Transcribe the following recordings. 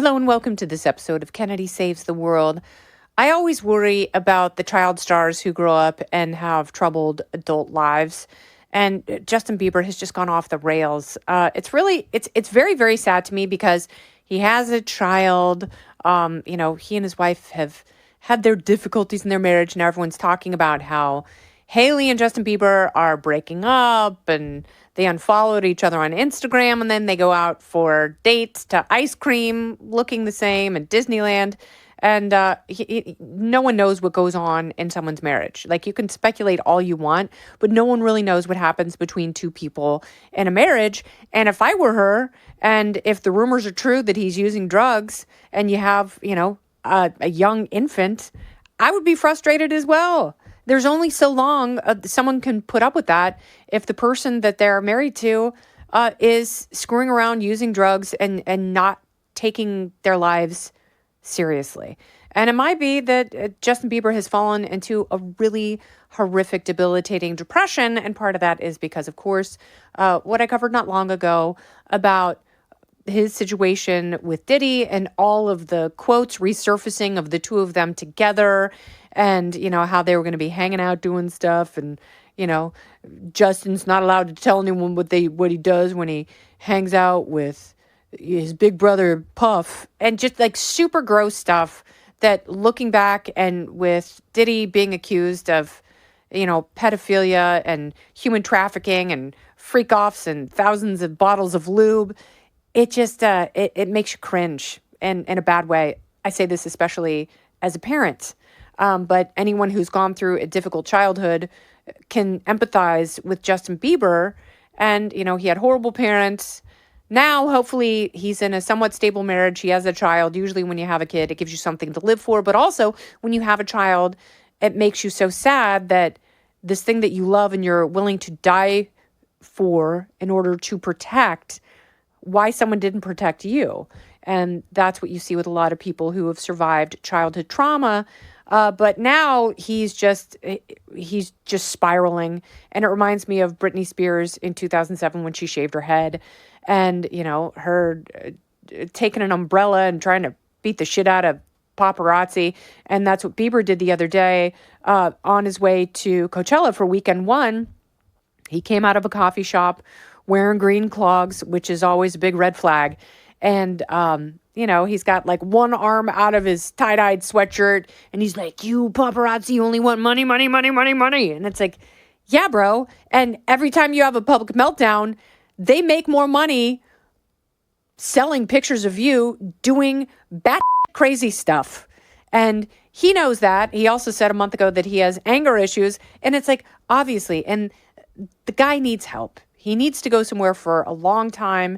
Hello and welcome to this episode of Kennedy Saves the World. I always worry about the child stars who grow up and have troubled adult lives. And Justin Bieber has just gone off the rails. It's very, very sad to me because he has a child. He and his wife have had their difficulties in their marriage. Now everyone's talking about how Hailey and Justin Bieber are breaking up and they unfollowed each other on Instagram, and then they go out for dates to ice cream looking the same at Disneyland. And no one knows what goes on in someone's marriage. Like, you can speculate all you want, but no one really knows what happens between two people in a marriage. And if I were her, and if the rumors are true that he's using drugs and you have, a young infant, I would be frustrated as well. There's only so long someone can put up with that if the person that they're married to is screwing around, using drugs, and not taking their lives seriously. And it might be that Justin Bieber has fallen into a really horrific, debilitating depression. And part of that is because, of course, what I covered not long ago about his situation with Diddy and all of the quotes resurfacing of the two of them together, and, how they were going to be hanging out doing stuff. And, Justin's not allowed to tell anyone what he does when he hangs out with his big brother Puff, and just like super gross stuff that, looking back, and with Diddy being accused of, pedophilia and human trafficking and freak offs and thousands of bottles of lube, it just, it makes you cringe, and in a bad way. I say this especially as a parent, but anyone who's gone through a difficult childhood can empathize with Justin Bieber. And, he had horrible parents. Now, hopefully, he's in a somewhat stable marriage. He has a child. Usually when you have a kid, it gives you something to live for. But also, when you have a child, it makes you so sad that this thing that you love and you're willing to die for in order to protect, why someone didn't protect you. And that's what you see with a lot of people who have survived childhood trauma. But now he's just spiraling. And it reminds me of Britney Spears in 2007 when she shaved her head, and, her taking an umbrella and trying to beat the shit out of paparazzi. And that's what Bieber did the other day on his way to Coachella for weekend one. He came out of a coffee shop wearing green clogs, which is always a big red flag. And, he's got like one arm out of his tie-dyed sweatshirt, and he's like, "You paparazzi only want money, money, money, money, money." And it's like, yeah, bro. And every time you have a public meltdown, they make more money selling pictures of you doing bat crazy stuff. And he knows that. He also said a month ago that he has anger issues. And it's like, obviously, and the guy needs help. He needs to go somewhere for a long time,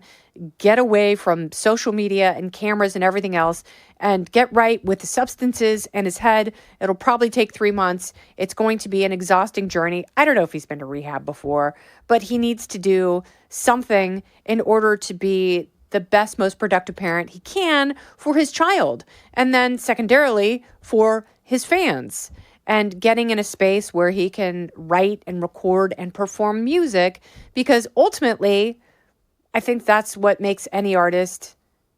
get away from social media and cameras and everything else, and get right with the substances and his head. It'll probably take 3 months. It's going to be an exhausting journey. I don't know if he's been to rehab before, but he needs to do something in order to be the best, most productive parent he can for his child. And then secondarily, for his fans. And getting in a space where he can write and record and perform music, because ultimately, I think that's what makes any artist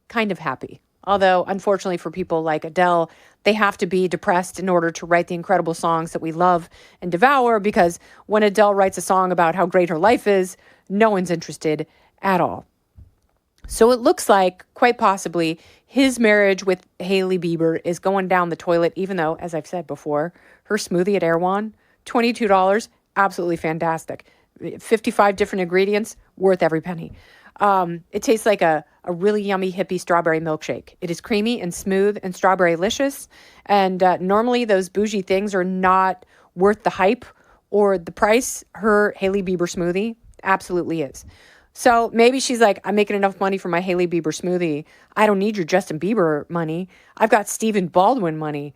kind of happy. Although, unfortunately for people like Adele, they have to be depressed in order to write the incredible songs that we love and devour, because when Adele writes a song about how great her life is, no one's interested at all. So it looks like, quite possibly, his marriage with Hailey Bieber is going down the toilet, even though, as I've said before, her smoothie at Erewhon, $22, absolutely fantastic. 55 different ingredients, worth every penny. It tastes like a really yummy hippie strawberry milkshake. It is creamy and smooth and strawberry-licious. And normally those bougie things are not worth the hype or the price. Her Hailey Bieber smoothie absolutely is. So maybe she's like, "I'm making enough money for my Hailey Bieber smoothie. I don't need your Justin Bieber money. I've got Stephen Baldwin money,"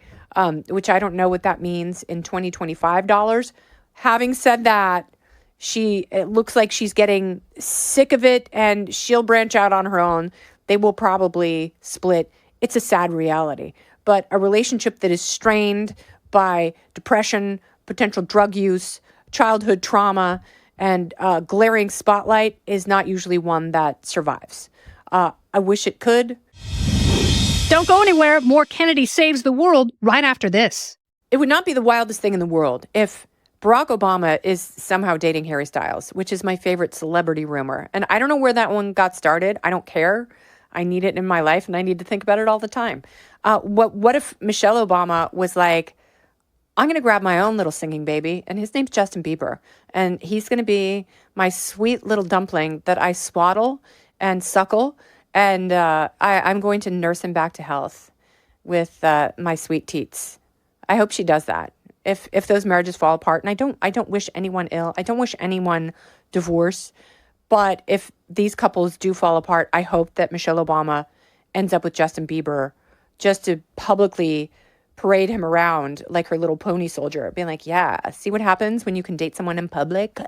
which I don't know what that means in 2025 dollars. Having said that, it looks like she's getting sick of it, and she'll branch out on her own. They will probably split. It's a sad reality. But a relationship that is strained by depression, potential drug use, childhood trauma, and glaring spotlight is not usually one that survives. I wish it could. Don't go anywhere. More Kennedy Saves the World right after this. It would not be the wildest thing in the world if Barack Obama is somehow dating Harry Styles, which is my favorite celebrity rumor. And I don't know where that one got started. I don't care. I need it in my life, and I need to think about it all the time. What if Michelle Obama was like, I'm going to grab my own little singing baby, and his name's Justin Bieber, and he's going to be my sweet little dumpling that I swaddle and suckle, and I'm going to nurse him back to health with my sweet teats. I hope she does that. If those marriages fall apart, and I don't wish anyone ill. I don't wish anyone divorce. But if these couples do fall apart, I hope that Michelle Obama ends up with Justin Bieber just to publicly parade him around like her little pony soldier, being like, yeah, see what happens when you can date someone in public?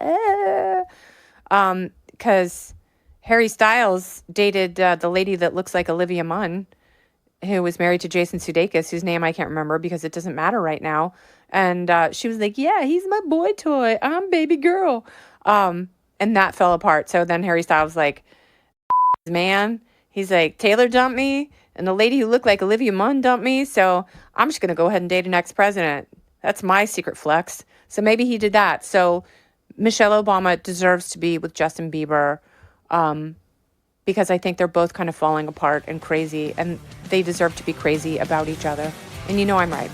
Because Harry Styles dated the lady that looks like Olivia Munn, who was married to Jason Sudeikis, whose name I can't remember because it doesn't matter right now. And she was like, yeah, he's my boy toy. I'm baby girl. And that fell apart. So then Harry Styles was like, man, he's like, Taylor dumped me, and the lady who looked like Olivia Munn dumped me, so I'm just going to go ahead and date an ex-president. That's my secret flex. So maybe he did that. So Michelle Obama deserves to be with Justin Bieber because I think they're both kind of falling apart and crazy, and they deserve to be crazy about each other. And you know I'm right.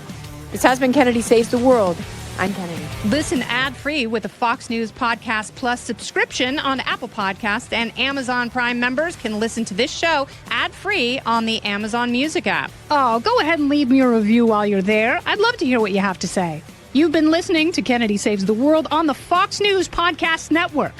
This has been Kennedy Saves the World. I'm Kennedy. Listen ad-free with a Fox News Podcast Plus subscription on Apple Podcasts, and Amazon Prime members can listen to this show ad-free on the Amazon Music app. Oh, go ahead and leave me a review while you're there. I'd love to hear what you have to say. You've been listening to Kennedy Saves the World on the Fox News Podcast Network.